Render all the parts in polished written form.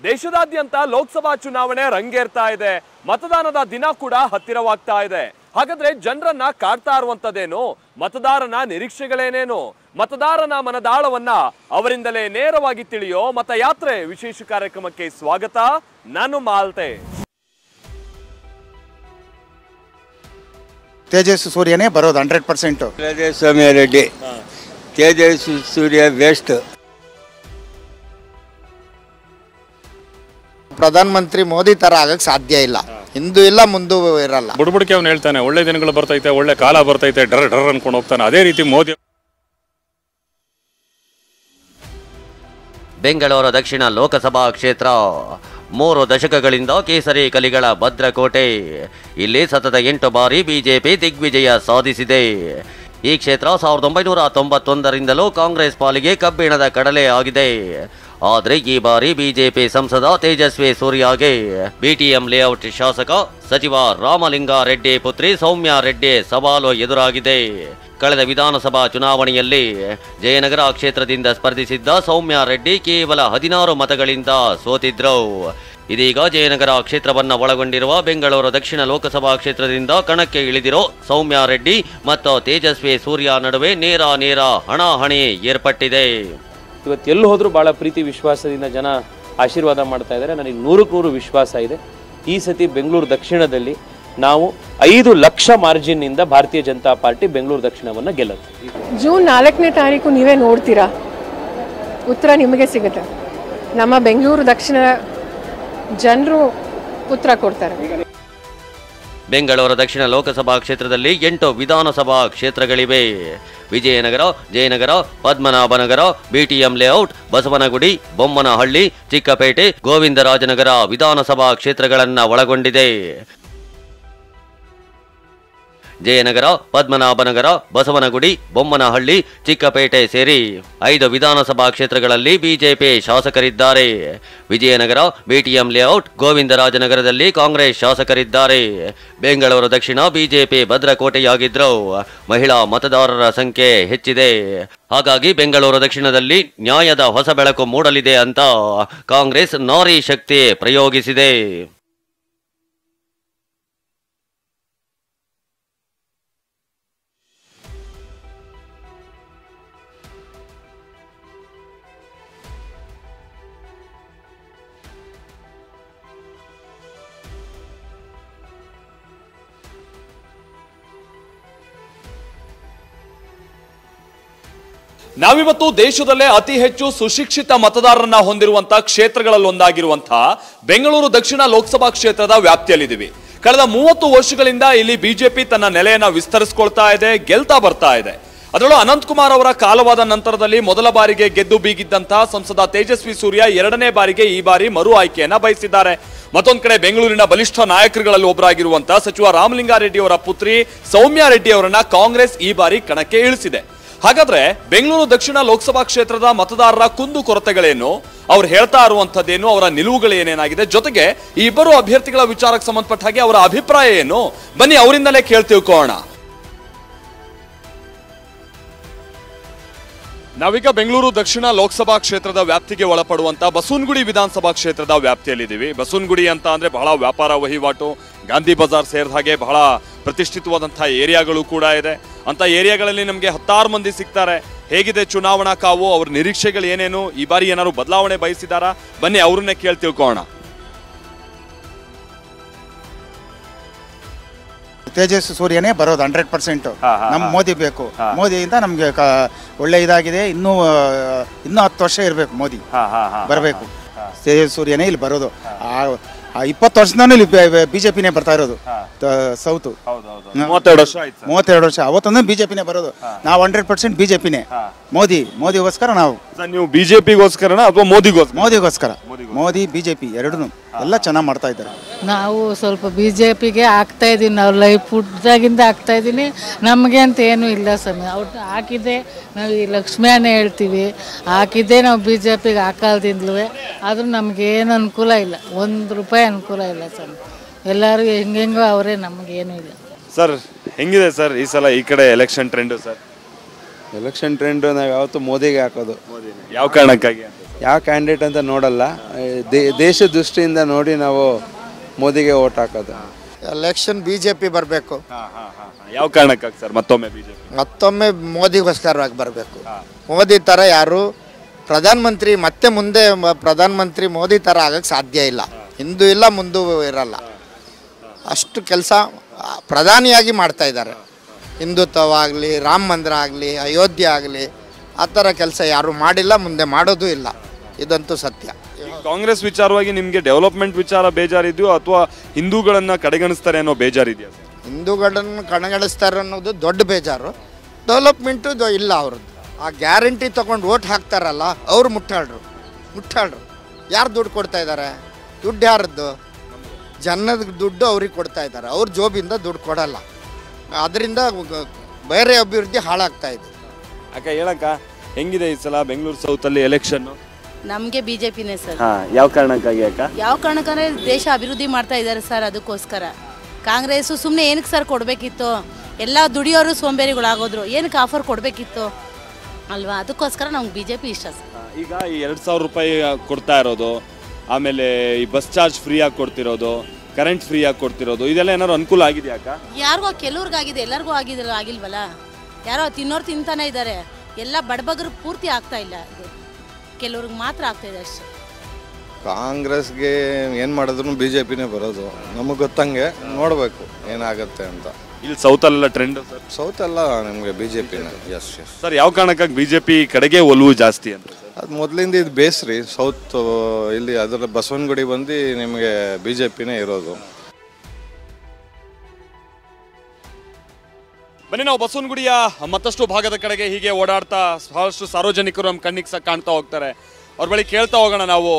ದೇಶದಾದ್ಯಂತ ಲೋಕಸಭಾ ಚುನಾವಣೆ ರಂಗೇರ್ತಾ ಇದೆ. ಮತದಾನದ ದಿನ ಕೂಡ ಹತ್ತಿರವಾಗ್ತಾ ಇದೆ. ಹಾಗಾದ್ರೆ ಜನರನ್ನ ಕಾಡ್ತಾ ಇರುವಂತದೇನು, ಮತದಾರನ ನಿರೀಕ್ಷೆಗಳೇನೇನು, ಮತದಾರನ ಮನದಾಳವನ್ನ ಅವರಿಂದಲೇ ನೇರವಾಗಿ ತಿಳಿಯೋ ಮತಯಾತ್ರೆ ವಿಶೇಷ ಕಾರ್ಯಕ್ರಮಕ್ಕೆ ಸ್ವಾಗತ. ನಾನು ಮಾಲ್ತೆ. ತೇಜಸ್ವಿ ಸೂರ್ಯನೇ ಬರೋದು 100%. ಸ್ವಾಮಿ ರೆಡ್ಡಿ, ತೇಜಸ್ವಿ ಸೂರ್ಯ ವೆಸ್ಟ್. ಪ್ರಧಾನ ಮಂತ್ರಿ ಮೋದಿ ತರ ಆಗಕ್ಕೆ ಸಾಧ್ಯ ಇಲ್ಲ. ಹಿಂದೂ ಇಲ್ಲ ಮುಂದೂ ಇರಲ್ಲ. ಬುಡಬುಡಿಕೆ ಅವ್ನು ಹೇಳ್ತಾನೆ ಒಳ್ಳೆ ದಿನಗಳು ಬರ್ತೈತೆ, ಒಳ್ಳೆ ಕಾಲ ಬರ್ತೈತೆ, ಡರ್ ಡರ್ ಅನ್ಕೊಂಡು ಹೋಗ್ತಾನೆ. ಅದೇ ರೀತಿ ಮೋದಿ. ಬೆಂಗಳೂರು ದಕ್ಷಿಣ ಲೋಕಸಭಾ ಕ್ಷೇತ್ರ 3 ದಶಕಗಳಿಂದ ಕೇಸರಿ ಕಲಿಗಳ ಭದ್ರಕೋಟೆ. ಇಲ್ಲಿ ಸತತ 8 ಬಾರಿ ಬಿಜೆಪಿ ದಿಗ್ವಿಜಯ ಸಾಧಿಸಿದೆ. ಈ ಕ್ಷೇತ್ರ 1991ರಿಂದಲೂ ಕಾಂಗ್ರೆಸ್ ಪಾಲಿಗೆ ಕಬ್ಬಿಣದ ಕಡಲೆ ಆಗಿದೆ. ಆದರೆ ಈ ಬಾರಿ ಬಿಜೆಪಿ ಸಂಸದ ತೇಜಸ್ವಿ ಸೂರ್ಯಗೆ ಬಿಟಿಎಂ ಲೇಔಟ್ ಶಾಸಕ ಸಚಿವ ರಾಮಲಿಂಗಾರೆಡ್ಡಿ ಪುತ್ರಿ ಸೌಮ್ಯ ರೆಡ್ಡಿ ಸವಾಲು ಎದುರಾಗಿದೆ. ಕಳೆದ ವಿಧಾನಸಭಾ ಚುನಾವಣೆಯಲ್ಲಿ ಜಯನಗರ ಕ್ಷೇತ್ರದಿಂದ ಸ್ಪರ್ಧಿಸಿದ್ದ ಸೌಮ್ಯ ರೆಡ್ಡಿ ಕೇವಲ 16 ಮತಗಳಿಂದ ಸೋತಿದ್ರು. ಇದೀಗ ಜಯನಗರ ಕ್ಷೇತ್ರವನ್ನು ಒಳಗೊಂಡಿರುವ ಬೆಂಗಳೂರು ದಕ್ಷಿಣ ಲೋಕಸಭಾ ಕ್ಷೇತ್ರದಿಂದ ಕಣಕ್ಕೆ ಇಳಿದಿರೋ ಸೌಮ್ಯ ರೆಡ್ಡಿ ಮತ್ತು ತೇಜಸ್ವಿ ಸೂರ್ಯ ನಡುವೆ ನೇರ ಹಣಾಹಣಿ ಏರ್ಪಟ್ಟಿದೆ. ಇವತ್ತು ಎಲ್ಲಿ ಹೋದ್ರೂ ಭಾಳ ಪ್ರೀತಿ ವಿಶ್ವಾಸದಿಂದ ಜನ ಆಶೀರ್ವಾದ ಮಾಡ್ತಾ ಇದ್ದಾರೆ. ನನಗೆ 100% ವಿಶ್ವಾಸ ಇದೆ. ಈ ಸತಿ ಬೆಂಗಳೂರು ದಕ್ಷಿಣದಲ್ಲಿ ನಾವು 5 ಲಕ್ಷ ಮಾರ್ಜಿನ್ನಿಂದ ಭಾರತೀಯ ಜನತಾ ಪಾರ್ಟಿ ಬೆಂಗಳೂರು ದಕ್ಷಿಣವನ್ನು ಗೆಲ್ಲುತ್ತೆ. ಜೂನ್ 4ನೇ ತಾರೀಕು ನೀವೇ ನೋಡ್ತೀರಾ, ಉತ್ತರ ನಿಮಗೆ ಸಿಗುತ್ತೆ. ನಮ್ಮ ಬೆಂಗಳೂರು ದಕ್ಷಿಣ ಜನರು ಉತ್ತರ ಕೊಡ್ತಾರೆ. ಬೆಂಗಳೂರು ದಕ್ಷಿಣ ಲೋಕಸಭಾ ಕ್ಷೇತ್ರದಲ್ಲಿ 8 ವಿಧಾನಸಭಾ ಕ್ಷೇತ್ರಗಳಿವೆ. ವಿಜಯನಗರ, ಜಯನಗರ, ಪದ್ಮನಾಭನಗರ, ಬಿಟಿಎಂ ಲೇಔಟ್, ಬಸವನಗುಡಿ, ಬೊಮ್ಮನಹಳ್ಳಿ, ಚಿಕ್ಕಪೇಟೆ, ಗೋವಿಂದರಾಜನಗರ ವಿಧಾನಸಭಾ ಕ್ಷೇತ್ರಗಳನ್ನು ಒಳಗೊಂಡಿದೆ. ಜಯನಗರ, ಪದ್ಮನಾಭನಗರ, ಬಸವನಗುಡಿ, ಬೊಮ್ಮನಹಳ್ಳಿ, ಚಿಕ್ಕಪೇಟೆ ಸೇರಿ 5 ವಿಧಾನಸಭಾ ಕ್ಷೇತ್ರಗಳಲ್ಲಿ ಬಿಜೆಪಿ ಶಾಸಕರಿದ್ದಾರೆ. ವಿಜಯನಗರ, ಬಿಟಿಎಂ ಲೇಔಟ್, ಗೋವಿಂದರಾಜನಗರದಲ್ಲಿ ಕಾಂಗ್ರೆಸ್ ಶಾಸಕರಿದ್ದಾರೆ. ಬೆಂಗಳೂರು ದಕ್ಷಿಣ ಬಿಜೆಪಿ ಭದ್ರಕೋಟೆಯಾಗಿದ್ರು ಮಹಿಳಾ ಮತದಾರರ ಸಂಖ್ಯೆ ಹೆಚ್ಚಿದೆ. ಹಾಗಾಗಿ ಬೆಂಗಳೂರು ದಕ್ಷಿಣದಲ್ಲಿ ನ್ಯಾಯದ ಹೊಸ ಬೆಳಕು ಮೂಡಲಿದೆ ಅಂತ ಕಾಂಗ್ರೆಸ್ ನಾರಿ ಶಕ್ತಿ ಪ್ರಯೋಗಿಸಿದೆ. ನಾವಿವತ್ತು ದೇಶದಲ್ಲೇ ಅತಿ ಹೆಚ್ಚು ಸುಶಿಕ್ಷಿತ ಮತದಾರರನ್ನ ಹೊಂದಿರುವಂತಹ ಕ್ಷೇತ್ರಗಳಲ್ಲಿ ಒಂದಾಗಿರುವಂತಹ ಬೆಂಗಳೂರು ದಕ್ಷಿಣ ಲೋಕಸಭಾ ಕ್ಷೇತ್ರದ ವ್ಯಾಪ್ತಿಯಲ್ಲಿದ್ದೀವಿ. ಕಳೆದ 30 ವರ್ಷಗಳಿಂದ ಇಲ್ಲಿ ಬಿಜೆಪಿ ತನ್ನ ನೆಲೆಯನ್ನ ವಿಸ್ತರಿಸಿಕೊಳ್ತಾ ಇದೆ, ಗೆಲ್ತಾ ಬರ್ತಾ ಇದೆ. ಅದರಲ್ಲೂ ಅನಂತಕುಮಾರ್ ಅವರ ಕಾಲವಾದ ನಂತರದಲ್ಲಿ ಮೊದಲ ಬಾರಿಗೆ ಗೆದ್ದು ಬೀಗಿದ್ದಂತಹ ಸಂಸದ ತೇಜಸ್ವಿ ಸೂರ್ಯ 2ನೇ ಬಾರಿಗೆ ಈ ಬಾರಿ ಮರು ಆಯ್ಕೆಯನ್ನ ಬಯಸಿದ್ದಾರೆ. ಮತ್ತೊಂದು ಕಡೆ ಬೆಂಗಳೂರಿನ ಬಲಿಷ್ಠ ನಾಯಕರುಗಳಲ್ಲಿ ಒಬ್ಬರಾಗಿರುವಂತಹ ಸಚಿವ ರಾಮಲಿಂಗಾರೆಡ್ಡಿ ಅವರ ಪುತ್ರಿ ಸೌಮ್ಯ ರೆಡ್ಡಿ ಅವರನ್ನ ಕಾಂಗ್ರೆಸ್ ಈ ಬಾರಿ ಕಣಕ್ಕೆ ಇಳಿಸಿದೆ. ಹಾಗಾದ್ರೆ ಬೆಂಗಳೂರು ದಕ್ಷಿಣ ಲೋಕಸಭಾ ಕ್ಷೇತ್ರದ ಮತದಾರರ ಕುಂದು ಕೊರತೆಗಳೇನು, ಅವ್ರು ಹೇಳ್ತಾ ಇರುವಂತದ್ದೇನು, ಅವರ ನಿಲುವುಗಳು ಏನೇನಾಗಿದೆ, ಜೊತೆಗೆ ಈ ಇಬ್ಬರು ಅಭ್ಯರ್ಥಿಗಳ ವಿಚಾರಕ್ಕೆ ಸಂಬಂಧಪಟ್ಟ ಹಾಗೆ ಅವರ ಅಭಿಪ್ರಾಯ ಏನು, ಬನ್ನಿ ಅವರಿಂದಲೇ ಕೇಳಿ ತಿಳ್ಕೊಳ್ಳೋಣ. ನಾವೀಗ ಬೆಂಗಳೂರು ದಕ್ಷಿಣ ಲೋಕಸಭಾ ಕ್ಷೇತ್ರದ ವ್ಯಾಪ್ತಿಗೆ ಒಳಪಡುವಂತ ಬಸವನಗುಡಿ ವಿಧಾನಸಭಾ ಕ್ಷೇತ್ರದ ವ್ಯಾಪ್ತಿಯಲ್ಲಿದ್ದೀವಿ. ಬಸವನಗುಡಿ ಅಂತ ಅಂದ್ರೆ ಬಹಳ ವ್ಯಾಪಾರ ವಹಿವಾಟು, ಗಾಂಧಿ ಬಜಾರ್ ಸೇರಿದ ಹಾಗೆ ಬಹಳ ಪ್ರತಿಷ್ಠಿತವಾದಂತಹ ಏರಿಯಾಗಳು ಕೂಡ ಇದೆ. ಅಂತ ಏರಿಯಾಗಳಲ್ಲಿ ನಮಗೆ 10 ಮಂದಿ ಸಿಗ್ತಾರೆ. ಹೇಗಿದೆ ಚುನಾವಣಾ ಕಾವು, ಅವ್ರ ನಿರೀಕ್ಷೆಗಳು ಏನೇನು, ಈ ಬಾರಿ ಏನಾದ್ರು ಬದಲಾವಣೆ ಬಯಸಿದಾರಾ, ಬನ್ನಿ ಅವ್ರನ್ನೇ ಕೇಳಿ ತಿಳ್ಕೊಳ್ಳೋಣ. ತೇಜಸ್ವಿ ಸೂರ್ಯನೇ ಬರೋದು 100%. ನಮ್ ಮೋದಿ ಬೇಕು. ಮೋದಿಯಿಂದ ನಮ್ಗೆ ಒಳ್ಳೆ ಇದಾಗಿದೆ. ಇನ್ನೂ 10 ವರ್ಷ ಇರ್ಬೇಕು ಮೋದಿ ಬರಬೇಕು. ತೇಜಸ್ವಿ ಸೂರ್ಯನೇ ಇಲ್ಲಿ ಬರೋದು. 20 ವರ್ಷದಿಂದ ಇಲ್ಲಿ ಬಿಜೆಪಿನೇ ಬರ್ತಾ ಇರೋದು. ಸೌತ್ 32 ವರ್ಷ ಅವತ್ತೊಂದು ಬಿಜೆಪಿನೇ ಬರೋದು. ನಾವು 100% ಬಿಜೆಪಿನೇ. ಮೋದಿಗೋಸ್ಕರ ನಾವು. ನೀವು ಬಿಜೆಪಿಗೋಸ್ಕರನ ಅಥವಾ ಮೋದಿಗೋಸ್ಕರ? ಮೋದಿ ಬಿಜೆಪಿ ಎರಡೂ ಎಲ್ಲ ಚೆನ್ನಾಗಿ ಮಾಡ್ತಾ ಇದ್ದಾರೆ. ನಾವು ಸ್ವಲ್ಪ ಬಿಜೆಪಿಗೆ ಹಾಕ್ತಾ ಇದೀವಿ. ನಾವು ಲೈಫ್ ಫುಡ್ದಾಗಿಂದ ಹಾಕ್ತಾ ಇದ್ದೀನಿ. ನಮಗೆ ಅಂತ ಏನೂ ಇಲ್ಲ ಸ್ವಾಮಿ. ಅವ್ರು ಹಾಕಿದ್ದೆ ನಾವು ಈ ಲಕ್ಷ್ಮಿಯನ್ನೇ ಹೇಳ್ತೀವಿ. ಹಾಕಿದ್ದೆ ನಾವು ಬಿಜೆಪಿಗೆ ಹಾಕೋದ್ರಿಂದಲೂ ಆದರೂ ನಮಗೇನು ಅನುಕೂಲ ಇಲ್ಲ. 1 ರೂಪಾಯಿ ಅನುಕೂಲ ಇಲ್ಲ ಸ್ವಾಮಿ. ಎಲ್ಲರೂ ಹೆಂಗೆಂಗೋ ಅವರೇ, ನಮಗೇನು ಇಲ್ಲ. ಸರ್ ಹೆಂಗಿದೆ ಸರ್ ಈ ಸಲ ಈ ಕಡೆ election trend? Sir election trend ನಾವು ಯಾವತ್ತೂ ಮೋದಿಗೆ ಹಾಕೋದು. ಯಾವ ಕಾರಣಕ್ಕಾಗಿ? ಯಾವ ಕ್ಯಾಂಡಿಡೇಟ್ ಅಂತ ನೋಡಲ್ಲ, ದೇಶ ದೃಷ್ಟಿಯಿಂದ ನೋಡಿ ನಾವು ಮೋದಿಗೆ ಓಟ್ ಹಾಕೋದು. ಎಲೆಕ್ಷನ್ BJP ಬರಬೇಕು. ಯಾವ ಕಾರಣಕ್ಕಾಗಿ ಸರ್ ಮತ್ತೊಮ್ಮೆ ಬಿಜೆಪಿ? ಮತ್ತೊಮ್ಮೆ ಮೋದಿಗೋಸ್ಕರವಾಗಿ ಬರಬೇಕು. ಮೋದಿ ಥರ ಯಾರು ಪ್ರಧಾನಮಂತ್ರಿ ಮತ್ತೆ ಮುಂದೆ ಪ್ರಧಾನಮಂತ್ರಿ ಮೋದಿ ಥರ ಆಗಕ್ಕೆ ಸಾಧ್ಯ ಇಲ್ಲ. ಹಿಂದೂ ಇಲ್ಲ ಮುಂದೂ ಇರಲ್ಲ. ಅಷ್ಟು ಕೆಲಸ ಪ್ರಧಾನಿಯಾಗಿ ಮಾಡ್ತಾ ಇದ್ದಾರೆ. ಹಿಂದುತ್ವವಾಗಲಿ, ರಾಮ ಮಂದಿರ ಆಗಲಿ, ಅಯೋಧ್ಯೆ ಆಗಲಿ, ಆ ಥರ ಕೆಲಸ ಯಾರು ಮಾಡಿಲ್ಲ, ಮುಂದೆ ಮಾಡೋದು ಇಲ್ಲ. ಇದಂತೂ ಸತ್ಯ. ಕಾಂಗ್ರೆಸ್ ವಿಚಾರವಾಗಿ ನಿಮಗೆ ಡೆವಲಪ್ಮೆಂಟ್ ವಿಚಾರ ಬೇಜಾರಿದೆಯೋ ಅಥವಾ ಹಿಂದೂಗಳನ್ನ ಕಡೆಗಣಿಸ್ತಾರೆ ಅನ್ನೋ ಬೇಜಾರಿದೆಯಾ? ಹಿಂದೂಗಳನ್ನು ಕಡೆಗಣಿಸ್ತಾರೆ ಅನ್ನೋದು ದೊಡ್ಡ ಬೇಜಾರು. ಡೆವಲಪ್ಮೆಂಟು ಇಲ್ಲ ಅವ್ರದ್ದು. ಆ ಗ್ಯಾರಂಟಿ ತೊಗೊಂಡು ಓಟ್ ಹಾಕ್ತಾರಲ್ಲ ಅವ್ರು ಮುಟ್ಟಾಳ್ರು. ಯಾರು ದುಡ್ಡು ಕೊಡ್ತಾ ಇದ್ದಾರೆ? ದುಡ್ಡು ಯಾರದ್ದು? ಜನದ ದುಡ್ಡು ಅವ್ರಿಗೆ ಕೊಡ್ತಾ ಇದ್ದಾರೆ. ಅವ್ರ ಜೋಬಿಂದ ದುಡ್ಡು ಕೊಡಲ್ಲ. ಅದರಿಂದ ಬೇರೆ ಅಭಿವೃದ್ಧಿ ಹಾಳಾಗ್ತಾ ಇದೆ. ಅಕ್ಕ ಹೇಳಕ್ಕ, ಹೆಂಗಿದೆ ಈ ಸಲ ಬೆಂಗಳೂರು ಸೌತಲ್ಲಿ ಎಲೆಕ್ಷನ್? ನಮಗೆ BJPನೇ ಸರ್. ಯಾವ ಕಾರಣಕ್ಕಾಗಿ ಅಕ್ಕ? ಯಾವ ಕಾರಣಕ್ಕಂದ್ರೆ ದೇಶ ಅಭಿವೃದ್ಧಿ ಮಾಡ್ತಾ ಇದ್ದಾರೆ ಸರ್, ಅದಕ್ಕೋಸ್ಕರ. ಕಾಂಗ್ರೆಸ್ಸು ಸುಮ್ಮನೆ ಏನಕ್ಕೆ ಸರ್ ಕೊಡಬೇಕಿತ್ತು? ಎಲ್ಲ ದುಡಿಯೋರು ಸೋಂಬೇರಿಗಳಾಗೋದ್ರು, ಏನಕ್ಕೆ ಆಫರ್ ಕೊಡಬೇಕಿತ್ತು ಅಲ್ವಾ? ಅದಕ್ಕೋಸ್ಕರ ನಮ್ಗೆ BJP ಇಷ್ಟ ಸರ್. ಈಗ ಈ 2,000 ರೂಪಾಯಿ ಕೊಡ್ತಾ ಇರೋದು, ಆಮೇಲೆ ಈ ಬಸ್ ಚಾರ್ಜ್ ಫ್ರೀ ಆಗಿ ಕೊಡ್ತಿರೋದು, ಕರೆಂಟ್ ಫ್ರೀ ಆಗಿ ಕೊಡ್ತಿರೋದು, ಇದೆಲ್ಲ ಏನಾದ್ರು ಅನುಕೂಲ ಆಗಿದೆಯಾ ಅಕ್ಕ? ಯಾರಿಗೋ ಕೆಲವ್ರಿಗಾಗಿದೆ, ಎಲ್ಲರಿಗೂ ಆಗಿಲ್ವಲ್ಲ. ಯಾರೋ ತಿನ್ನೋರು ತಿಂತಾನೆ ಇದ್ದಾರೆ. ಎಲ್ಲ ಬಡಬಗರು ಪೂರ್ತಿ ಆಗ್ತಾ ಇಲ್ಲ, ಇದು ಕೆಲವ್ರಿಗೆ ಮಾತ್ರ ಆಗ್ತಾ ಇದೆ ಅಷ್ಟೇ. ಕಾಂಗ್ರೆಸ್ಗೆ ಏನು ಮಾಡಿದ್ರು BJPನೇ ಬರೋದು. ನಮಗೆ ಗೊತ್ತಂಗೆ ನೋಡಬೇಕು ಏನಾಗುತ್ತೆ ಅಂತ. ಇಲ್ಲಿ ಸೌತಲ್ಲೆಲ್ಲ ಟ್ರೆಂಡ್ ಸರ್? ಸೌತೆಲ್ಲ ನಿಮಗೆ BJPನೇ. ಎಸ್ ಸರ್, ಯಾವ ಕಾರಣಕ್ಕಾಗಿ BJP ಕಡೆಗೆ ಒಲವು ಜಾಸ್ತಿ ಅಂತ? ಅದು ಮೊದಲಿಂದ ಇದು ಬೇಸ್ರಿ. ಸೌತ್ ಇಲ್ಲಿ ಅದರ ಬಸವನಗುಡಿ ಬಂದು ನಿಮಗೆ BJPನೇ ಇರೋದು. ಬನ್ನಿ ನಾವು ಬಸವನಗುಡಿಯ ಮತ್ತಷ್ಟು ಭಾಗದ ಕಡೆಗೆ ಹೀಗೆ ಓಡಾಡ್ತಾ ಬಹಳಷ್ಟು ಸಾರ್ವಜನಿಕರು ನಮ್ಮ ಕಣ್ಣಿಗೆ ಕಾಣ್ತಾ ಹೋಗ್ತಾರೆ. ಅವ್ರ ಬಳಿ ಕೇಳ್ತಾ ಹೋಗೋಣ ನಾವು.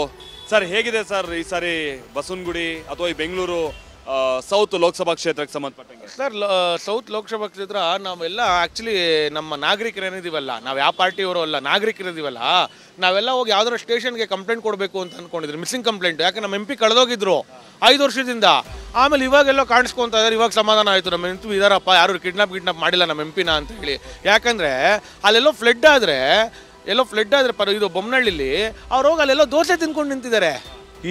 ಸರ್, ಹೇಗಿದೆ ಸರ್ ಈ ಸಾರಿ ಬಸವನಗುಡಿ ಅಥವಾ ಈ ಬೆಂಗಳೂರು ಸೌತ್ ಲೋಕಸಭಾ ಕ್ಷೇತ್ರಕ್ಕೆ ಸಂಬಂಧಪಟ್ಟಂಗೆ? ಸರ್, ಸೌತ್ ಲೋಕಸಭಾ ಕ್ಷೇತ್ರ ನಾವೆಲ್ಲ ಆ್ಯಕ್ಚುಲಿ ನಮ್ಮ ನಾಗರಿಕರೇನಿದ್ದೀವಲ್ಲ, ನಾವು ಯಾವ ಪಾರ್ಟಿಯವರು ಅಲ್ಲ, ನಾಗರಿಕರಿದ್ದೀವಲ್ಲ, ನಾವೆಲ್ಲ ಹೋಗಿ ಯಾವ್ದಾರು ಸ್ಟೇಷನ್ಗೆ ಕಂಪ್ಲೇಂಟ್ ಕೊಡಬೇಕು ಅಂತ ಅಂದ್ಕೊಂಡಿದ್ರಿ. Missing complaint. ಯಾಕೆ ನಮ್ಮ MP ಕಳೆದೋಗಿದ್ರು 5 ವರ್ಷದಿಂದ. ಆಮೇಲೆ ಇವಾಗೆಲ್ಲೋ ಕಾಣಿಸ್ಕೊತಾ ಇದ್ದಾರೆ. ಇವಾಗ ಸಮಾಧಾನ ಆಯಿತು, ನಮ್ಮ MP ಇದಾರಪ್ಪ, ಯಾರು ಕಿಡ್ನಾಪ್ ಮಾಡಿಲ್ಲ ನಮ್ಮ MP ಅಂತ ಹೇಳಿ. ಯಾಕಂದರೆ ಅಲ್ಲೆಲ್ಲೋ ಫ್ಲಡ್ ಆದರೆ ಇದು ಬೊಮ್ಮನಹಳ್ಳಿಲಿ ಅವ್ರು ಹೋಗಿ ಅಲ್ಲೆಲ್ಲೋ ದೋಸೆ ತಿನ್ಕೊಂಡು ನಿಂತಿದ್ದಾರೆ. ಈ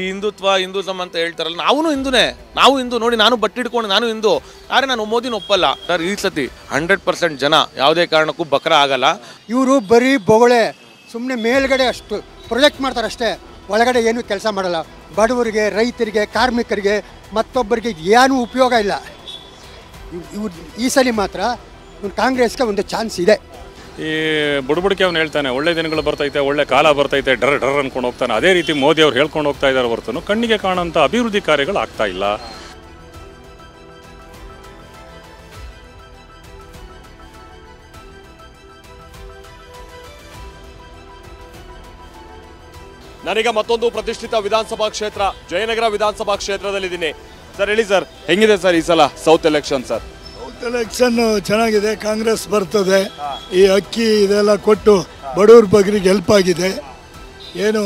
ಹಿಂದೂಸಮ್ ಅಂತ ಹೇಳ್ತಾರಲ್ಲ, ನಾವು ಹಿಂದೂ ನೋಡಿ, ನಾನು ಬಟ್ಟೆ ಹಿಡ್ಕೊಂಡು ನಾನು ಹಿಂದೂ. ಆದರೆ ನಾನು ಮೋದಿನ ಒಪ್ಪಲ್ಲ ಸರ್. ಈ ಸತಿ 100% ಜನ ಯಾವುದೇ ಕಾರಣಕ್ಕೂ ಬಕ್ರ ಆಗಲ್ಲ. ಇವರು ಬರೀ ಬೊಗಳೆ, ಸುಮ್ಮನೆ ಮೇಲ್ಗಡೆ ಅಷ್ಟು ಪ್ರೊಜೆಕ್ಟ್ ಮಾಡ್ತಾರೆ ಅಷ್ಟೇ, ಒಳಗಡೆ ಏನೂ ಕೆಲಸ ಮಾಡಲ್ಲ. ಬಡವರಿಗೆ, ರೈತರಿಗೆ, ಕಾರ್ಮಿಕರಿಗೆ, ಮತ್ತೊಬ್ಬರಿಗೆ ಏನೂ ಉಪಯೋಗ ಇಲ್ಲ. ಇವ್ರು ಈ ಸಲ ಮಾತ್ರ ಕಾಂಗ್ರೆಸ್ಗೆ ಒಂದು ಚಾನ್ಸ್ ಇದೆ. ಈ ಬುಡಬುಡಿಕೆ ಅವ್ನು ಹೇಳ್ತಾನೆ ಒಳ್ಳೆ ದಿನಗಳು ಬರ್ತೈತೆ, ಒಳ್ಳೆ ಕಾಲ ಬರ್ತೈತೆ, ಡರ್ ಅನ್ಕೊಂಡು ಹೋಗ್ತಾನೆ. ಅದೇ ರೀತಿ ಮೋದಿ ಅವ್ರು ಹೇಳ್ಕೊಂಡು ಹೋಗ್ತಾ ಇದ್ದಾರೆ ಹೊರತು ಕಣ್ಣಿಗೆ ಕಾಣೋಂಥ ಅಭಿವೃದ್ಧಿ ಕಾರ್ಯಗಳು ಆಗ್ತಾ ಇಲ್ಲ. ನಾನೀಗ ಮತ್ತೊಂದು ಪ್ರತಿಷ್ಠಿತ ವಿಧಾನಸಭಾ ಕ್ಷೇತ್ರ ಜಯನಗರ ವಿಧಾನಸಭಾ ಕ್ಷೇತ್ರದಲ್ಲಿದ್ದೀನಿ. ಸರ್, ಹೇಳಿ ಸರ್, ಹೆಂಗಿದೆ ಸರ್ ಈ ಸಲ ಸೌತ್ ಎಲೆಕ್ಷನ್? ಸರ್, ಎಲೆಕ್ಷನ್ ಚೆನ್ನಾಗಿದೆ, ಕಾಂಗ್ರೆಸ್ ಬರ್ತದೆ. ಈ ಅಕ್ಕಿ ಇದೆಲ್ಲ ಕೊಟ್ಟು ಬಡವ್ರ ಬಗ್ಗರಿಗೆ ಹೆಲ್ಪ್ ಆಗಿದೆ. ಏನು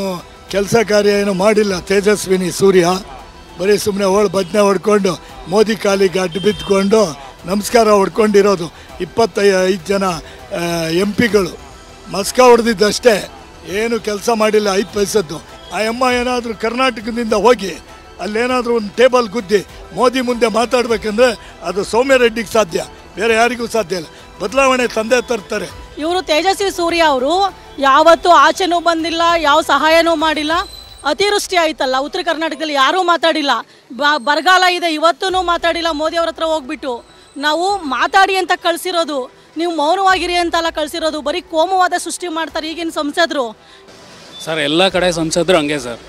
ಕೆಲಸ ಕಾರ್ಯ ಏನು ಮಾಡಿಲ್ಲ ತೇಜಸ್ವಿನಿ ಸೂರ್ಯ. ಬರೀ ಸುಮ್ಮನೆ ಬದನೆ ಹೊಡ್ಕೊಂಡು ಮೋದಿ ಕಾಲಿಗೆ ಅಡ್ಡು ಬಿದ್ದುಕೊಂಡು ನಮಸ್ಕಾರ ಹೊಡ್ಕೊಂಡಿರೋದು. 25 ಜನ MP ಗಳು ಮಸ್ಕ ಹೊಡೆದಿದ್ದಷ್ಟೇ, ಏನು ಕೆಲಸ ಮಾಡಿಲ್ಲ 5 ಪೈಸದ್ದು. ಆ ಅಮ್ಮ ಏನಾದರೂ ಕರ್ನಾಟಕದಿಂದ ಹೋಗಿ ಅಲ್ಲೇನಾದರೂ ಒಂದು ಟೇಬಲ್ ಗುದ್ದಿ ಮೋದಿ ಮುಂದೆ ಮಾತಾಡಬೇಕಂದ್ರೆ ಅದು ಸೌಮ್ಯ ರೆಡ್ಡಿಗೆ ಸಾಧ್ಯ, ಬೇರೆ ಯಾರಿಗೂ ಸಾಧ್ಯ ಇಲ್ಲ. ಬದಲಾವಣೆ ತಂದೆ ತರ್ತಾರೆ. ಇವರು ತೇಜಸ್ವಿ ಸೂರ್ಯ ಅವರು ಯಾವತ್ತೂ ಆಚೆನೂ ಬಂದಿಲ್ಲ, ಯಾವ ಸಹಾಯನೂ ಮಾಡಿಲ್ಲ. ಅತಿವೃಷ್ಟಿ ಆಯ್ತಲ್ಲ ಉತ್ತರ ಕರ್ನಾಟಕದಲ್ಲಿ, ಯಾರೂ ಮಾತಾಡಿಲ್ಲ. ಬರಗಾಲ ಇದೆ, ಇವತ್ತೂ ಮಾತಾಡಿಲ್ಲ. ಮೋದಿ ಅವ್ರ ಹತ್ರ ಹೋಗ್ಬಿಟ್ಟು ನಾವು ಮಾತಾಡಿ ಅಂತ ಕಳಿಸಿರೋದು, ನೀವು ಮೌನವಾಗಿರಿ ಅಂತೆಲ್ಲ ಕಳಿಸಿರೋದು. ಬರೀ ಕೋಮುವಾದ ಸೃಷ್ಟಿ ಮಾಡ್ತಾರೆ ಈಗಿನ ಸಂಸದರು. ಸರ್, ಎಲ್ಲ ಕಡೆ ಸಂಸದರು ಹಂಗೆ ಸರ್,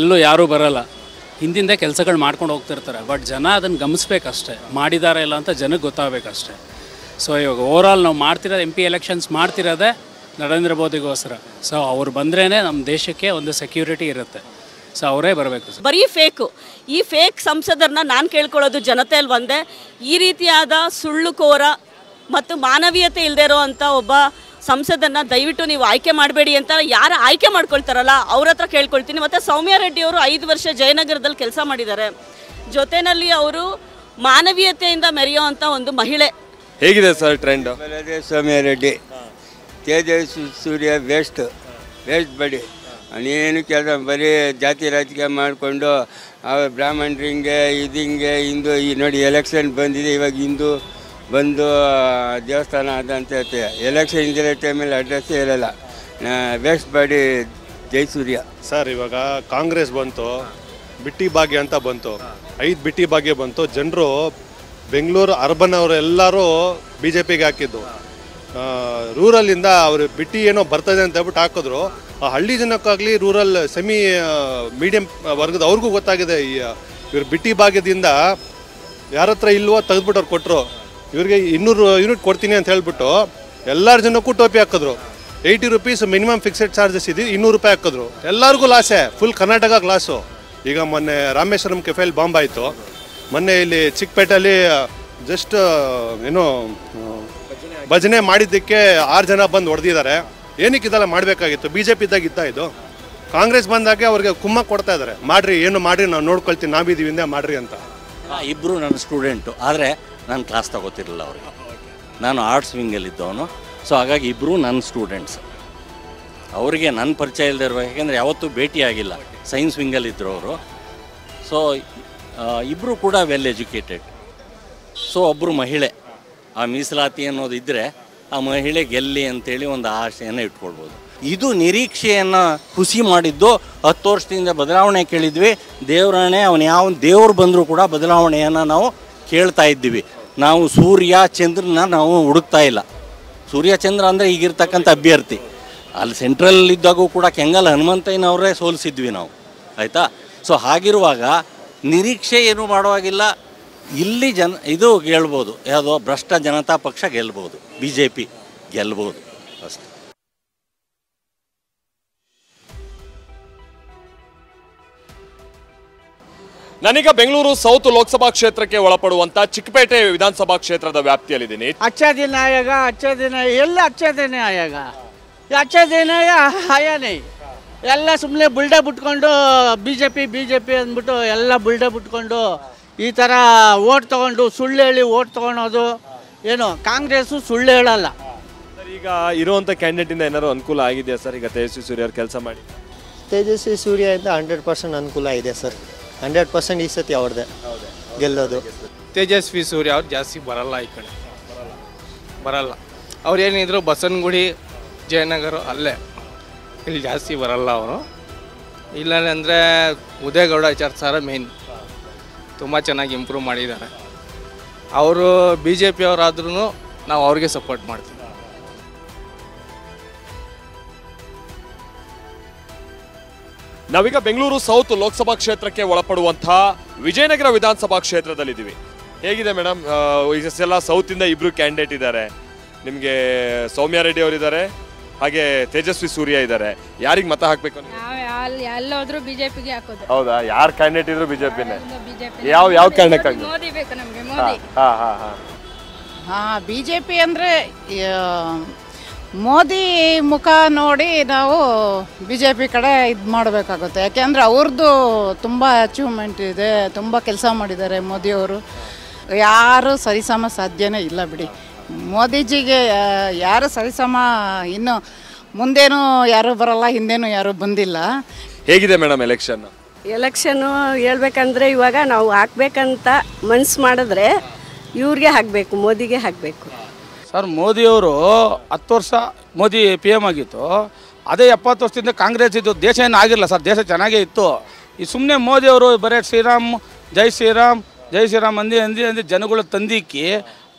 ಎಲ್ಲೂ ಯಾರೂ ಬರಲ್ಲ, ಹಿಂದಿಂದ ಕೆಲಸಗಳು ಮಾಡ್ಕೊಂಡು ಹೋಗ್ತಿರ್ತಾರೆ. ಬಟ್ ಜನ ಅದನ್ನು ಗಮನಿಸ್ಬೇಕಷ್ಟೇ, ಮಾಡಿದ್ದಾರೆ ಇಲ್ಲ ಅಂತ ಜನಕ್ಕೆ ಗೊತ್ತಾಗಬೇಕಷ್ಟೇ. ಸೊ ಇವಾಗ ಓವರಾಲ್ ನಾವು ಮಾಡ್ತಿರೋದು MP ಎಲೆಕ್ಷನ್ಸ್ ಮಾಡ್ತಿರೋದೇ ನರೇಂದ್ರ ಮೋದಿಗೋಸ್ಕರ. ಸೊ ಅವ್ರು ಬಂದ್ರೇ ನಮ್ಮ ದೇಶಕ್ಕೆ ಒಂದು ಸೆಕ್ಯೂರಿಟಿ ಇರುತ್ತೆ. ಸೊ ಅವರೇ ಬರಬೇಕು. ಬರೀ ಫೇಕು. ಈ ಫೇಕ್ ಸಂಸದರನ್ನ ನಾನು ಕೇಳ್ಕೊಳ್ಳೋದು ಜನತೆಯಲ್ಲಿ ಒಂದೇ, ಈ ರೀತಿಯಾದ ಸುಳ್ಳುಕೋರ ಮತ್ತು ಮಾನವೀಯತೆ ಇಲ್ಲದೆ ಇರೋ ಅಂಥ ಒಬ್ಬ ಸಂಸದನ್ನ ದಯವಿಟ್ಟು ನೀವು ಆಯ್ಕೆ ಮಾಡಬೇಡಿ ಅಂತ ಯಾರು ಆಯ್ಕೆ ಮಾಡ್ಕೊಳ್ತಾರಲ್ಲ ಅವ್ರ ಹತ್ರ ಕೇಳ್ಕೊಳ್ತೀನಿ. ಮತ್ತು ಸೌಮ್ಯ ರೆಡ್ಡಿ ಅವರು 5 ವರ್ಷ ಜಯನಗರದಲ್ಲಿ ಕೆಲಸ ಮಾಡಿದ್ದಾರೆ. ಜೊತೆಯಲ್ಲಿ ಅವರು ಮಾನವೀಯತೆಯಿಂದ ಮೆರೆಯೋ ಅಂಥ ಒಂದು ಮಹಿಳೆ. ಹೇಗಿದೆ ಸರ್ ಟ್ರೆಂಡ್? ಸೌಮ್ಯ ರೆಡ್ಡಿ, ತೇಜಸ್ವಿ ಸೂರ್ಯ ವೇಸ್ಟ್ ಬಡಿ. ಅವನೇನು ಕೆಲಸ ಬರೀ ಜಾತಿ ರಾಜಕೀಯ ಮಾಡಿಕೊಂಡು ಅವ್ರ ಬ್ರಾಹ್ಮಣರಿಂಗೆ ಹಿಂಗೆ ಹಿಂದೂ ಈ ನೋಡಿ ಎಲೆಕ್ಷನ್ ಬಂದಿದೆ, ಇವಾಗ ಹಿಂದೂ ಬಂದು ದೇವಸ್ಥಾನ ಅದಂತ ಹೇಳ್ತೀವಿ. ಎಲೆಕ್ಷನ್ ಇಂದಿರೋ ಟೈಮಲ್ಲಿ ಅಡ್ರೆಸ್ಸೇ ಇರೋಲ್ಲ. Waste body Jayasurya sir. ಇವಾಗ ಕಾಂಗ್ರೆಸ್ ಬಂತು, ಬಿಟ್ಟಿ ಭಾಗ್ಯ ಅಂತ ಬಂತು, 5 ಬಿಟ್ಟಿ ಭಾಗ್ಯ ಬಂತು. ಜನರು ಬೆಂಗಳೂರು ಅರ್ಬನ್ ಅವರು ಎಲ್ಲರೂ BJPಗೆ ಹಾಕಿದ್ದು. ರೂರಲ್ಲಿಂದ ಅವರು ಬಿಟ್ಟಿ ಏನೋ ಬರ್ತದೆ ಅಂತ ಹೇಳ್ಬಿಟ್ಟು ಹಾಕಿದ್ರು. ಆ ಹಳ್ಳಿ ಜನಕ್ಕಾಗಲಿ ರೂರಲ್ ಸೆಮಿ ಮೀಡಿಯಂ ವರ್ಗದ ಅವ್ರಿಗೂ ಗೊತ್ತಾಗಿದೆ ಇವ್ರು ಬಿಟ್ಟಿ ಭಾಗ್ಯದಿಂದ ಯಾರ ಹತ್ರ ಇಲ್ವೋ ತೆಗೆದ್ಬಿಟ್ಟು ಅವ್ರು ಕೊಟ್ಟರು. ಇವ್ರಿಗೆ 200 ಯೂನಿಟ್ ಕೊಡ್ತೀನಿ ಅಂತ ಹೇಳ್ಬಿಟ್ಟು ಎಲ್ಲರ ಜನಕ್ಕೂ ಟೋಪಿ ಹಾಕಿದ್ರು. 80 ರೂಪೀಸ್ ಮಿನಿಮಮ್ ಫಿಕ್ಸೆಡ್ ಚಾರ್ಜಸ್ ಇದೆ, 200 ರೂಪಾಯಿ ಹಾಕಿದ್ರು. ಎಲ್ಲರಿಗೂ ಲಾಸೇ, ಫುಲ್ ಕರ್ನಾಟಕ ಲಾಸು. ಈಗ ಮೊನ್ನೆ ರಾಮೇಶ್ವರಂ ಕೆಫೆಯಲ್ಲಿ ಬಾಂಬ್ ಆಯಿತು. ಮೊನ್ನೆ ಇಲ್ಲಿ ಚಿಕ್ಕಪೇಟೆಯಲ್ಲಿ ಜಸ್ಟ್ ಏನೋ ಭಜನೆ ಮಾಡಿದ್ದಕ್ಕೆ 6 ಜನ ಬಂದು ಹೊಡೆದಿದ್ದಾರೆ. ಏನಕ್ಕೆ ಇದೆಲ್ಲ ಮಾಡಬೇಕಾಗಿತ್ತು? BJP ಇದ್ದಾಗ ಇದ್ದ ಇದು. ಕಾಂಗ್ರೆಸ್ ಬಂದಾಗೆ ಅವ್ರಿಗೆ ಕುಮ್ಮ ಕೊಡ್ತಾ ಇದ್ದಾರೆ, ಮಾಡ್ರಿ ಏನು ಮಾಡ್ರಿ ನಾವು ನೋಡ್ಕೊಳ್ತೀವಿ, ನಾವಿದ್ದೀವಿ ಹಿಂದೆ ಮಾಡ್ರಿ ಅಂತ. ಇಬ್ಬರು ನನ್ನ ಸ್ಟೂಡೆಂಟು, ಆದರೆ ನಾನು ಕ್ಲಾಸ್ ತಗೋತಿರಲಿಲ್ಲ ಅವ್ರಿಗೆ. ನಾನು ಆರ್ಟ್ಸ್ ವಿಂಗಲ್ಲಿದ್ದವನು. ಸೊ ಹಾಗಾಗಿ ಇಬ್ಬರು ನನ್ನ ಸ್ಟೂಡೆಂಟ್ಸ್. ಅವರಿಗೆ ನನ್ನ ಪರಿಚಯ ಇಲ್ಲದೆ ಇರಬೇಕು, ಯಾಕೆಂದರೆ ಯಾವತ್ತೂ ಭೇಟಿಯಾಗಿಲ್ಲ. ಸೈನ್ಸ್ ವಿಂಗಲ್ಲಿದ್ದರು ಅವರು. ಸೊ ಇಬ್ಬರು ಕೂಡ ವೆಲ್ ಎಜುಕೇಟೆಡ್. ಸೊ ಒಬ್ಬರು ಮಹಿಳೆ, ಆ ಮೀಸಲಾತಿ ಅನ್ನೋದು ಇದ್ದರೆ ಆ ಮಹಿಳೆ ಗೆಲ್ಲಿ ಅಂತೇಳಿ ಒಂದು ಆಶೆಯನ್ನು ಇಟ್ಕೊಳ್ಬೋದು. ಇದು ನಿರೀಕ್ಷೆಯನ್ನು ಹುಸಿ ಮಾಡಿದ್ದು. 10 ವರ್ಷದಿಂದ ಬದಲಾವಣೆ ಕೇಳಿದ್ವಿ. ದೇವರಾಣೆ ಅವನು ಯಾವ ದೇವ್ರು ಬಂದರೂ ಕೂಡ ಬದಲಾವಣೆಯನ್ನು ನಾವು ಕೇಳ್ತಾ ಇದ್ದೀವಿ. ನಾವು ಸೂರ್ಯ ಚಂದ್ರನ ನಾವು ಹುಡುಕ್ತಾ ಇಲ್ಲ. ಸೂರ್ಯ ಚಂದ್ರ ಅಂದರೆ ಈಗಿರ್ತಕ್ಕಂಥ ಅಭ್ಯರ್ಥಿ. ಅಲ್ಲಿ ಸೆಂಟ್ರಲ್ಲಿದ್ದಾಗೂ ಕೂಡ ಕೆಂಗಲ್ ಹನುಮಂತಯ್ಯನವರೇ ಸೋಲಿಸಿದ್ವಿ ನಾವು, ಆಯಿತಾ. ಸೊ ಹಾಗಿರುವಾಗ ನಿರೀಕ್ಷೆ ಏನೂ ಮಾಡುವಾಗಿಲ್ಲ. ಇಲ್ಲಿ ಇದು ಗೆಲ್ಬೋದು, ಯಾವುದೋ ಭ್ರಷ್ಟ ಜನತಾ ಪಕ್ಷ ಗೆಲ್ಬೋದು, BJP ಗೆಲ್ಬೋದು ಅಷ್ಟೇ. ನಾನೀಗ ಬೆಂಗಳೂರು ಸೌತ್ ಲೋಕಸಭಾ ಕ್ಷೇತ್ರಕ್ಕೆ ಒಳಪಡುವಂತ ಚಿಕ್ಕಪೇಟೆ ವಿಧಾನಸಭಾ ಕ್ಷೇತ್ರದ ವ್ಯಾಪ್ತಿಯಲ್ಲಿದ್ದೀನಿ. अच्छा दिन आएगा, अच्छा दिन ಎಲ್ಲ अच्छा दिन आएगा. अच्छा दिन ಆಯಾ नहीं. ಎಲ್ಲ ಸುಮ್ಮನೆ ಬುಲ್ಡೆ ಬಿಟ್ಕೊಂಡು BJP ಅಂದ್ಬಿಟ್ಟು ಎಲ್ಲ ಬುಲ್ಡೆ ಬಿಟ್ಕೊಂಡು ಈ ಥರ ಓಟ್ ತೊಗೊಂಡು ಸುಳ್ಳು ಹೇಳಿ ಓಟ್ ತೊಗೊಳೋದು. ಏನು ಕಾಂಗ್ರೆಸ್ಸು ಸುಳ್ಳು ಹೇಳಲ್ಲ. ಸರ್, ಈಗ ಇರುವಂಥ ಕ್ಯಾಂಡಿಡೇಟಿಂದ ಏನಾದ್ರು ಅನುಕೂಲ ಆಗಿದೆಯಾ ಸರ್? ಈಗ ತೇಜಸ್ವಿ ಸೂರ್ಯ ಅವ್ರು ಕೆಲಸ ಮಾಡಿ. ತೇಜಸ್ವಿ ಸೂರ್ಯದಿಂದ 100% ಅನುಕೂಲ ಇದೆ ಸರ್. 100% ಈ ಸತಿ ಅವ್ರದ್ದೇ ಗೆಲ್ಲೋದು. ತೇಜಸ್ವಿ ಸೂರ್ಯ ಅವ್ರು ಜಾಸ್ತಿ ಬರಲ್ಲ, ಈ ಕಡೆ ಬರಲ್ಲ. ಅವ್ರು ಏನಿದ್ರು ಬಸವನಗುಡಿ, ಜಯನಗರ ಅಲ್ಲೇ, ಇಲ್ಲಿ ಜಾಸ್ತಿ ಬರಲ್ಲ ಅವರು. ಇಲ್ಲ ಅಂದರೆ ಉದಯಗೌಡಾಚಾರ್ಯ ಸರ್ ಮೇನ್ ತುಂಬ ಚೆನ್ನಾಗಿ ಇಂಪ್ರೂವ್ ಮಾಡಿದ್ದಾರೆ. ಅವರು BJP ಅವರಾದ್ರೂ ನಾವು ಅವ್ರಿಗೆ ಸಪೋರ್ಟ್ ಮಾಡ್ತೀವಿ. ನಾವೀಗ ಬೆಂಗಳೂರು ಸೌತ್ ಲೋಕಸಭಾ ಕ್ಷೇತ್ರಕ್ಕೆ ಒಳಪಡುವಂತಹ ವಿಜಯನಗರ ವಿಧಾನಸಭಾ ಕ್ಷೇತ್ರದಲ್ಲಿದ್ದೀವಿ. ಹೇಗಿದೆ ಮೇಡಮ್? ಇದೆಲ್ಲ ಸೌತಿಂದ ಇಬ್ರು ಕ್ಯಾಂಡಿಡೇಟ್ ಇದ್ದಾರೆ. ನಿಮಗೆ ಸೌಮ್ಯ ರೆಡ್ಡಿ ಅವರಿದ್ದಾರೆ, ಹಾಗೆ ತೇಜಸ್ವಿ ಸೂರ್ಯ ಇದ್ದಾರೆ. ಯಾರಿಗೆ ಮತ ಹಾಕಬೇಕು? ಎಲ್ಲೋದ್ರೂ ಬಿಜೆಪಿಗೆ ಹಾಕೋದು. ಹೌದಾ? ಯಾರು ಕ್ಯಾಂಡಿಡೇಟ್ ಇದ್ರು ಬಿಜೆಪಿನೇ? ಯಾವ ಕಾರಣಕ್ಕಾಗಿ? ಮೋದಿ ಬೇಕು ನಮಗೆ, ಮೋದಿ. ಬಿಜೆಪಿ ಅಂದರೆ ಮೋದಿ ಮುಖ ನೋಡಿ ನಾವು BJP ಕಡೆ ಇದು ಮಾಡಬೇಕಾಗುತ್ತೆ. ಯಾಕೆಂದರೆ ಅವ್ರದ್ದು ತುಂಬ ಅಚೀವ್ಮೆಂಟ್ ಇದೆ, ತುಂಬ ಕೆಲಸ ಮಾಡಿದ್ದಾರೆ ಮೋದಿಯವರು. ಯಾರು ಸರಿಸಮ ಸಾಧ್ಯನೇ ಇಲ್ಲ ಬಿಡಿ. ಮೋದಿಜಿಗೆ ಯಾರು ಸರಿಸಮ, ಇನ್ನು ಮುಂದೇನು ಯಾರು ಬರಲ್ಲ, ಹಿಂದೇನು ಯಾರು ಬಂದಿಲ್ಲ. ಹೇಗಿದೆ ಮೇಡಮ್ ಎಲೆಕ್ಷನ್? ಎಲೆಕ್ಷನ್ನು ಹೇಳ್ಬೇಕಂದ್ರೆ ಇವಾಗ ನಾವು ಹಾಕ್ಬೇಕಂತ ಮನ್ಸು ಮಾಡಿದ್ರೆ ಇವ್ರಿಗೆ ಹಾಕಬೇಕು, ಮೋದಿಗೆ ಹಾಕಬೇಕು. ಸರ್, ಮೋದಿಯವರು 10 ವರ್ಷ ಮೋದಿ PM ಆಗಿತ್ತು. ಅದೇ 70 ವರ್ಷದಿಂದ ಕಾಂಗ್ರೆಸ್ ಇದ್ದು ದೇಶ ಏನು ಆಗಿರಲ್ಲ ಸರ್. ದೇಶ ಚೆನ್ನಾಗೇ ಇತ್ತು. ಈ ಸುಮ್ಮನೆ ಮೋದಿಯವರು ಬರೀ ಶ್ರೀರಾಮ್ ಜೈ ಶ್ರೀರಾಮ್ ಅಂದಿ ಜನಗಳು ತಂದಿಕ್ಕಿ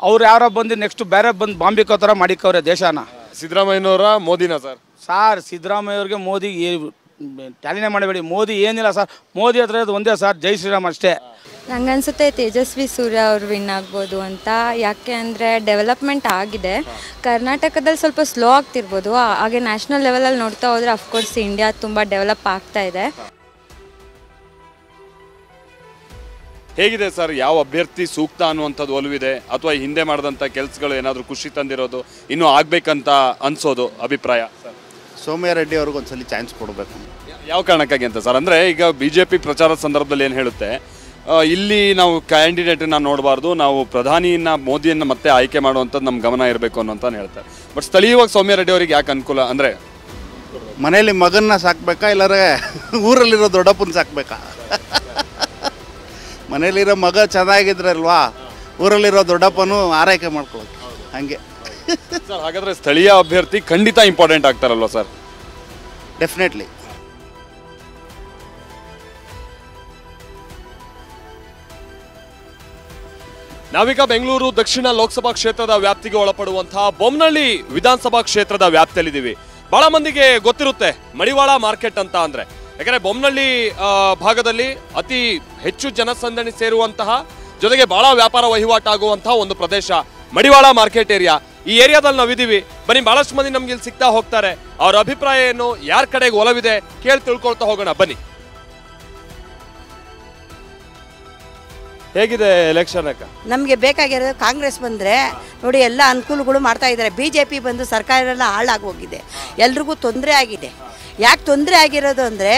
ಅವ್ರು ಯಾರೋ ಬಂದು ನೆಕ್ಸ್ಟ್ ಬೇರೆ ಬಂದು ಬಾಂಬಿಕೋ ಥರ ಮಾಡಿಕವ್ರೆ ದೇಶನ. ಸಿದ್ದರಾಮಯ್ಯನವರ ಮೋದಿನ ಸರ್ ಸಿದ್ದರಾಮಯ್ಯವ್ರಿಗೆ ಮೋದಿ ಟ್ಯಾಲಿನೇ ಮಾಡಬೇಡಿ. ಮೋದಿ ಏನಿಲ್ಲ ಸರ್. ಮೋದಿ ಹತ್ರ ಇದು ಒಂದೇ ಸರ್, ಜೈ ಶ್ರೀರಾಮ್ ಅಷ್ಟೇ. ನನಗನ್ಸುತ್ತೆ ತೇಜಸ್ವಿ ಸೂರ್ಯ ಅವರು ವಿನ್ ಆಗ್ಬೋದು ಅಂತ. ಯಾಕೆ ಅಂದರೆ ಡೆವಲಪ್ಮೆಂಟ್ ಆಗಿದೆ. ಕರ್ನಾಟಕದಲ್ಲಿ ಸ್ವಲ್ಪ ಸ್ಲೋ ಆಗ್ತಿರ್ಬೋದು. ಹಾಗೆ ನ್ಯಾಷನಲ್ ಲೆವೆಲಲ್ಲಿ ನೋಡ್ತಾ ಹೋದರೆ ಅಫ್ಕೋರ್ಸ್ ಇಂಡಿಯಾ ತುಂಬ ಡೆವಲಪ್ ಆಗ್ತಾ ಇದೆ. ಹೇಗಿದೆ ಸರ್? ಯಾವ ಅಭ್ಯರ್ಥಿ ಸೂಕ್ತ ಅನ್ನುವಂಥದ್ದು ಒಲವಿದೆ, ಅಥವಾ ಹಿಂದೆ ಮಾಡಿದಂಥ ಕೆಲಸಗಳು ಏನಾದರೂ ಖುಷಿ ತಂದಿರೋದು, ಇನ್ನೂ ಆಗಬೇಕಂತ ಅನಿಸೋದು ಅಭಿಪ್ರಾಯ? ಸೌಮ್ಯ ರೆಡ್ಡಿ ಅವ್ರಿಗೆ ಒಂದ್ಸಲಿ ಚಾನ್ಸ್ ಕೊಡಬೇಕು. ಯಾವ ಕಾರಣಕ್ಕಾಗಿ ಅಂತ ಸರ್? ಅಂದರೆ ಈಗ BJP ಪ್ರಚಾರದ ಸಂದರ್ಭದಲ್ಲಿ ಏನು ಹೇಳುತ್ತೆ, ಇಲ್ಲಿ ನಾವು ಕ್ಯಾಂಡಿಡೇಟನ್ನ ನೋಡಬಾರ್ದು, ನಾವು ಪ್ರಧಾನಿಯನ್ನ ಮೋದಿಯನ್ನು ಮತ್ತೆ ಆಯ್ಕೆ ಮಾಡುವಂಥದ್ದು ನಮ್ಮ ಗಮನ ಇರಬೇಕು ಅನ್ನೋಂತ ಹೇಳ್ತಾರೆ. ಬಟ್ ಸ್ಥಳೀಯವಾಗಿ ಸೌಮ್ಯ ರೆಡ್ಡಿ ಅವರಿಗೆ ಯಾಕೆ ಅನುಕೂಲ ಅಂದರೆ ಮನೇಲಿ ಮಗನ್ನ ಸಾಕ್ಬೇಕಾ ಇಲ್ಲಾರೆ ಊರಲ್ಲಿರೋ ದೊಡ್ಡಪ್ಪನ ಸಾಕ್ಬೇಕಾ? ಮನೇಲಿರೋ ಮಗ ಚೆನ್ನಾಗಿದ್ರೆ ಅಲ್ವಾ ಊರಲ್ಲಿರೋ ದೊಡ್ಡಪ್ಪನು ಆರೈಕೆ ಮಾಡ್ಕೊಳ್ಳೋದು ಹಂಗೆ. ಸರ್ ಹಾಗಾದ್ರೆ ಸ್ಥಳೀಯ ಅಭ್ಯರ್ಥಿ ಖಂಡಿತ ಇಂಪಾರ್ಟೆಂಟ್ ಆಗ್ತಾರಲ್ವಾ ಸರ್? ಡೆಫಿನೆಟ್ಲಿ. ನಾವೀಗ ಬೆಂಗಳೂರು ದಕ್ಷಿಣ ಲೋಕಸಭಾ ಕ್ಷೇತ್ರದ ವ್ಯಾಪ್ತಿಗೆ ಒಳಪಡುವಂತಹ ಬೊಮ್ಮನಹಳ್ಳಿ ವಿಧಾನಸಭಾ ಕ್ಷೇತ್ರದ ವ್ಯಾಪ್ತಿಯಲ್ಲಿದ್ದೀವಿ. ಬಹಳ ಮಂದಿಗೆ ಗೊತ್ತಿರುತ್ತೆ ಮಡಿವಾಳ ಮಾರ್ಕೆಟ್ ಅಂತ ಅಂದ್ರೆ, ಯಾಕಂದ್ರೆ ಬೊಮ್ಮನಹಳ್ಳಿ ಭಾಗದಲ್ಲಿ ಅತಿ ಹೆಚ್ಚು ಜನಸಂದಣಿ ಸೇರುವಂತಹ ಜೊತೆಗೆ ಬಹಳ ವ್ಯಾಪಾರ ವಹಿವಾಟಾಗುವಂತಹ ಒಂದು ಪ್ರದೇಶ ಮಡಿವಾಳ ಮಾರ್ಕೆಟ್ ಏರಿಯಾ. ಈ ಏರಿಯಾದಲ್ಲಿ ನಾವಿದ್ದೀವಿ. ಬನ್ನಿ, ಬಹಳಷ್ಟು ಮಂದಿ ನಮ್ಗೆ ಇಲ್ಲಿ ಸಿಗ್ತಾ ಹೋಗ್ತಾರೆ. ಅವ್ರ ಅಭಿಪ್ರಾಯ ಏನು, ಯಾರ ಕಡೆಗೆ ಒಲವಿದೆ ಕೇಳಿ ತಿಳ್ಕೊಳ್ತಾ ಹೋಗೋಣ ಬನ್ನಿ. ಹೇಗಿದೆ ಎಲೆಕ್ಷನ್ ಅಕ್ಕ? ನಮಗೆ ಬೇಕಾಗಿರೋದು ಕಾಂಗ್ರೆಸ್ ಬಂದರೆ ನೋಡಿ ಎಲ್ಲ ಅನುಕೂಲಗಳು ಮಾಡ್ತಾ ಇದ್ದಾರೆ. BJP ಬಂದು ಸರ್ಕಾರ ಎಲ್ಲ ಹಾಳಾಗಿ ಹೋಗಿದೆ, ಎಲ್ರಿಗೂ ತೊಂದರೆ ಆಗಿದೆ. ಯಾಕೆ ತೊಂದರೆ ಆಗಿರೋದು ಅಂದರೆ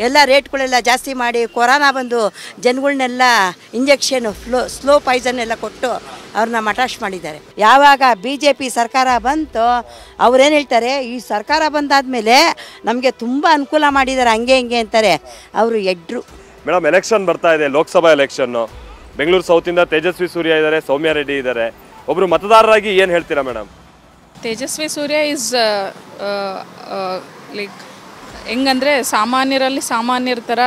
ಎಲ್ಲ ರೇಟ್ಗಳೆಲ್ಲ ಜಾಸ್ತಿ ಮಾಡಿ ಕೊರೋನಾ ಬಂದು ಜನಗಳನ್ನೆಲ್ಲ ಇಂಜೆಕ್ಷನು ಸ್ಲೋ ಪಾಯ್ಸನ್ ಎಲ್ಲ ಕೊಟ್ಟು ಅವ್ರನ್ನ ಮಟಾಶ್ ಮಾಡಿದ್ದಾರೆ. ಯಾವಾಗ BJP ಸರ್ಕಾರ ಬಂತು ಅವ್ರೇನು ಹೇಳ್ತಾರೆ, ಈ ಸರ್ಕಾರ ಬಂದಾದಮೇಲೆ ನಮಗೆ ತುಂಬ ಅನುಕೂಲ ಮಾಡಿದ್ದಾರೆ ಹಂಗೆ ಹಿಂಗೆ ಅಂತಾರೆ. ಅವರು ಎಡ್ರು. ಮೇಡಮ್, ಎಲೆಕ್ಷನ್ ಬರ್ತಾ ಇದೆ, ಲೋಕಸಭಾ ಎಲೆಕ್ಷನ್ನು. ಬೆಂಗಳೂರು ಸೌತಿಂದ ತೇಜಸ್ವಿ ಸೂರ್ಯ ಇದ್ದಾರೆ, ಸೌಮ್ಯ ರೆಡ್ಡಿ ಇದ್ದಾರೆ. ಒಬ್ರು ಮತದಾರರಾಗಿ ಏನು ಹೇಳ್ತೀರಾ madam? Tejasvi Surya is like ಹೆಂಗಂದರೆ ಸಾಮಾನ್ಯರ ಥರ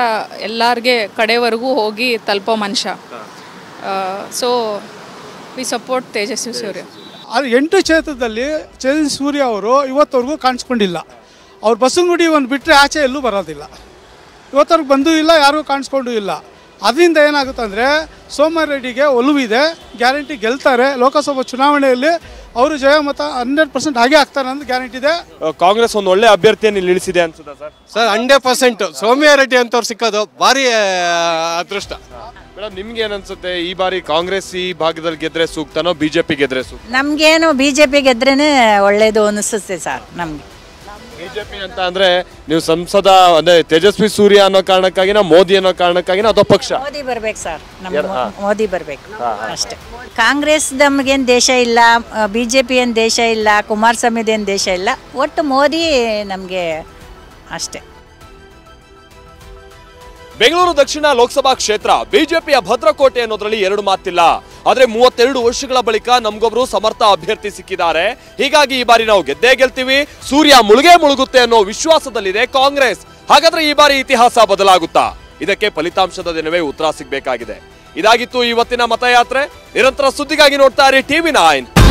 ಎಲ್ಲರಿಗೆ ಕಡೆವರೆಗೂ ಹೋಗಿ ತಲುಪೋ ಮನುಷ್ಯ. So we support Tejasvi Surya. ಅದು 8 ಕ್ಷೇತ್ರದಲ್ಲಿ ತೇಜಸ್ವಿ ಸೂರ್ಯ ಅವರು ಇವತ್ತವರೆಗೂ ಕಾಣಿಸ್ಕೊಂಡಿಲ್ಲ. ಅವ್ರು ಬಸವನಗುಡಿ ಒಂದು ಬಿಟ್ಟರೆ ಆಚೆ ಎಲ್ಲೂ ಬರೋದಿಲ್ಲ. ಇವತ್ತವ್ರಿಗೆ ಬಂದೂ ಇಲ್ಲ, ಯಾರಿಗೂ ಕಾಣಿಸ್ಕೊಂಡೂ ಇಲ್ಲ. ಅದರಿಂದ ಏನಾಗುತ್ತೆ ಅಂದರೆ ಸೋಮ್ಯ ರೆಡ್ಡಿಗೆ ಒಲವಿದೆ, ಗ್ಯಾರಂಟಿ ಗೆಲ್ತಾರೆ. ಲೋಕಸಭಾ ಚುನಾವಣೆಯಲ್ಲಿ ಅವರು ಜಯಮತ 100% ಹಾಗೆ ಆಗ್ತಾರೆ ಅಂತ ಗ್ಯಾರಂಟಿ ಇದೆ. ಕಾಂಗ್ರೆಸ್ ಒಂದು ಒಳ್ಳೆ ಅಭ್ಯರ್ಥಿಯನ್ನು ನಿಲ್ಲಿಸಿದೆ ಅನ್ಸುತ್ತಾ ಸರ್? ಸರ್ 100% ಸೌಮ್ಯ ರೆಡ್ಡಿ ಅಂತವ್ರು ಸಿಕ್ಕೋದು ಭಾರಿ ಅದೃಷ್ಟ. ಮೇಡಮ್, ನಿಮ್ಗೆ ಏನನ್ಸುತ್ತೆ, ಈ ಬಾರಿ ಕಾಂಗ್ರೆಸ್ ಈ ಭಾಗದಲ್ಲಿ ಗೆದ್ರೆ ಸೂಕ್ತನೋ BJP ಗೆದ್ರೆ ಸೂಕ್ತ? ನಮಗೇನು BJP ಗೆದ್ರೇನೆ ಒಳ್ಳೇದು ಅನಿಸುತ್ತೆ ಸರ್ ನಮಗೆ. BJP ಅಂತ ಅಂದ್ರೆ ನೀವು ಸಂಸದ ಅಂದ್ರೆ ತೇಜಸ್ವಿ ಸೂರ್ಯ ಅನ್ನೋ ಕಾರಣಕ್ಕಾಗಿನ, ಮೋದಿ ಅನ್ನೋ ಕಾರಣಕ್ಕಾಗಿನ, ಅಥವಾ ಪಕ್ಷ? ಮೋದಿ ಬರ್ಬೇಕು ಸರ್, ಮೋದಿ ಬರ್ಬೇಕು ಅಷ್ಟೇ. ಕಾಂಗ್ರೆಸ್ ನಮಗೇನು ದೇಶ ಇಲ್ಲ, BJP ಏನು ದೇಶ ಇಲ್ಲ, ಕುಮಾರಸ್ವಾಮಿದೇನು ದೇಶ ಇಲ್ಲ, ಒಟ್ಟು ಮೋದಿ ನಮಗೆ ಅಷ್ಟೇ. ಬೆಂಗಳೂರು ದಕ್ಷಿಣ ಲೋಕಸಭಾ ಕ್ಷೇತ್ರ ಬಿಜೆಪಿಯ ಭದ್ರಕೋಟೆ ಅನ್ನೋದ್ರಲ್ಲಿ ಎರಡು ಮಾತಿಲ್ಲ. ಆದ್ರೆ 32 ವರ್ಷಗಳ ಬಳಿಕ ನಮ್ಗೊಬ್ರು ಸಮರ್ಥ ಅಭ್ಯರ್ಥಿ ಸಿಕ್ಕಿದ್ದಾರೆ. ಹೀಗಾಗಿ ಈ ಬಾರಿ ನಾವು ಗೆದ್ದೇ ಗೆಲ್ತೀವಿ, ಸೂರ್ಯ ಮುಳುಗುತ್ತೆ ಅನ್ನೋ ವಿಶ್ವಾಸದಲ್ಲಿದೆ ಕಾಂಗ್ರೆಸ್. ಹಾಗಾದ್ರೆ ಈ ಬಾರಿ ಇತಿಹಾಸ ಬದಲಾಗುತ್ತಾ? ಇದಕ್ಕೆ ಫಲಿತಾಂಶದ ದಿನವೇ ಉತ್ತರ ಸಿಗಬೇಕಾಗಿದೆ. ಇದಾಗಿತ್ತು ಇವತ್ತಿನ ಮತಯಾತ್ರೆ. ನಿರಂತರ ಸುದ್ದಿಗಾಗಿ ನೋಡ್ತಾ ಇರಿ TV9.